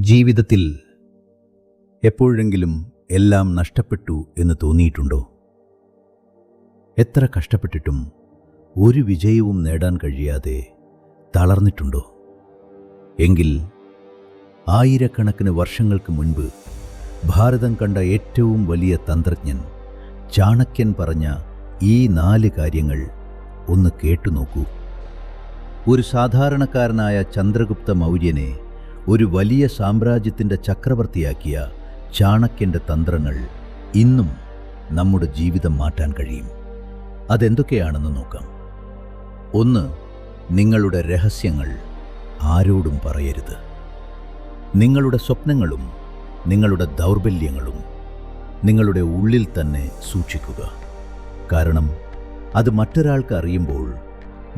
ജീവിതത്തിൽ എപ്പോഴെങ്കിലും എല്ലാം നഷ്ടപ്പെട്ടു എന്ന് തോന്നിയിട്ടുണ്ടോ? എത്ര കഷ്ടപ്പെട്ടിട്ടും ഒരു വിജയവും നേടാൻ കഴിയാതെ തളർന്നിട്ടുണ്ടോ? എങ്കിൽ ആയിരക്കണക്കിന് വർഷങ്ങൾക്ക് മുൻപ് ഭാരതം കണ്ട ഏറ്റവും വലിയ തന്ത്രജ്ഞൻ ചാണക്യൻ പറഞ്ഞ ഈ 4 കാര്യങ്ങൾ ഒന്ന് കേട്ടുനോക്കൂ. ഒരു സാധാരണക്കാരനായ ചന്ദ്രഗുപ്ത മൗര്യനെ ഒരു വലിയ സാമ്രാജ്യത്തിൻ്റെ ചക്രവർത്തിയാക്കിയ ചാണക്യൻ്റെ തന്ത്രങ്ങൾ ഇന്നും നമ്മുടെ ജീവിതം മാറ്റാൻ കഴിയും. അതെന്തൊക്കെയാണെന്ന് നോക്കാം. 1. നിങ്ങളുടെ രഹസ്യങ്ങൾ ആരോടും പറയരുത്. നിങ്ങളുടെ സ്വപ്നങ്ങളും നിങ്ങളുടെ ദൗർബല്യങ്ങളും നിങ്ങളുടെ ഉള്ളിൽ തന്നെ സൂക്ഷിക്കുക. കാരണം അത് മറ്റൊരാൾക്ക് അറിയുമ്പോൾ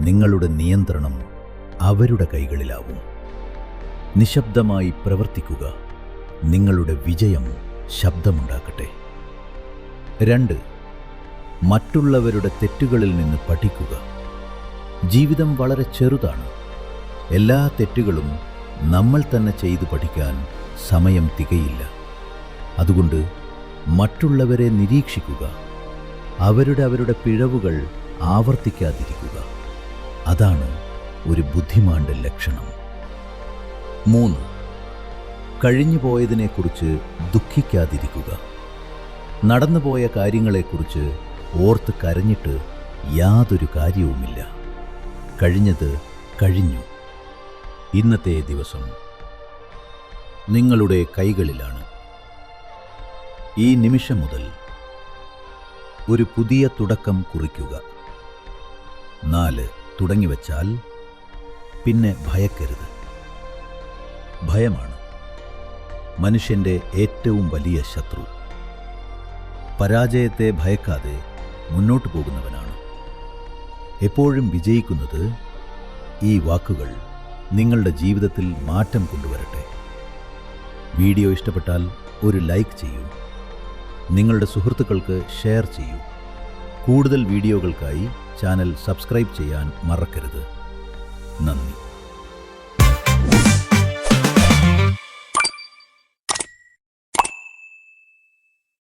നിങ്ങളുടെ നിയന്ത്രണം അവരുടെ കൈകളിലാവും. നിശബ്ദമായി പ്രവർത്തിക്കുക. നിങ്ങളുടെ വിജയം ശബ്ദമുണ്ടാക്കട്ടെ. 2. മറ്റുള്ളവരുടെ തെറ്റുകളിൽ നിന്ന് പഠിക്കുക. ജീവിതം വളരെ ചെറുതാണ്. എല്ലാ തെറ്റുകളും നമ്മൾ തന്നെ ചെയ്തു പഠിക്കാൻ സമയം തികയില്ല. അതുകൊണ്ട് മറ്റുള്ളവരെ നിരീക്ഷിക്കുക. അവരുടെ പിഴവുകൾ ആവർത്തിക്കാതിരിക്കുക. അതാണ് ഒരു ബുദ്ധിമാന്റെ ലക്ഷണം. 3. കഴിഞ്ഞുപോയതിനെക്കുറിച്ച് ദുഃഖിക്കാതിരിക്കുക. നടന്നുപോയ കാര്യങ്ങളെക്കുറിച്ച് ഓർത്ത് കരഞ്ഞിട്ട് യാതൊരു കാര്യവുമില്ല. കഴിഞ്ഞത് കഴിഞ്ഞു. ഇന്നത്തെ ദിവസം നിങ്ങളുടെ കൈകളിലാണ്. ഈ നിമിഷം മുതൽ ഒരു പുതിയ തുടക്കം കുറിക്കുക. 4. തുടങ്ങിവെച്ചാൽ പിന്നെ ഭയക്കരുത്. ഭയമാണ് മനുഷ്യൻ്റെ ഏറ്റവും വലിയ ശത്രു. പരാജയത്തെ ഭയക്കാതെ മുന്നോട്ട് പോകുന്നവനാണ് എപ്പോഴും വിജയിക്കുന്നത്. ഈ വാക്കുകൾ നിങ്ങളുടെ ജീവിതത്തിൽ മാറ്റം കൊണ്ടുവരട്ടെ. വീഡിയോ ഇഷ്ടപ്പെട്ടാൽ ഒരു ലൈക്ക് ചെയ്യൂ. നിങ്ങളുടെ സുഹൃത്തുക്കൾക്ക് ഷെയർ ചെയ്യൂ. കൂടുതൽ വീഡിയോകൾക്കായി ചാനൽ സബ്സ്ക്രൈബ് ചെയ്യാൻ മറക്കരുത്. നന്ദി.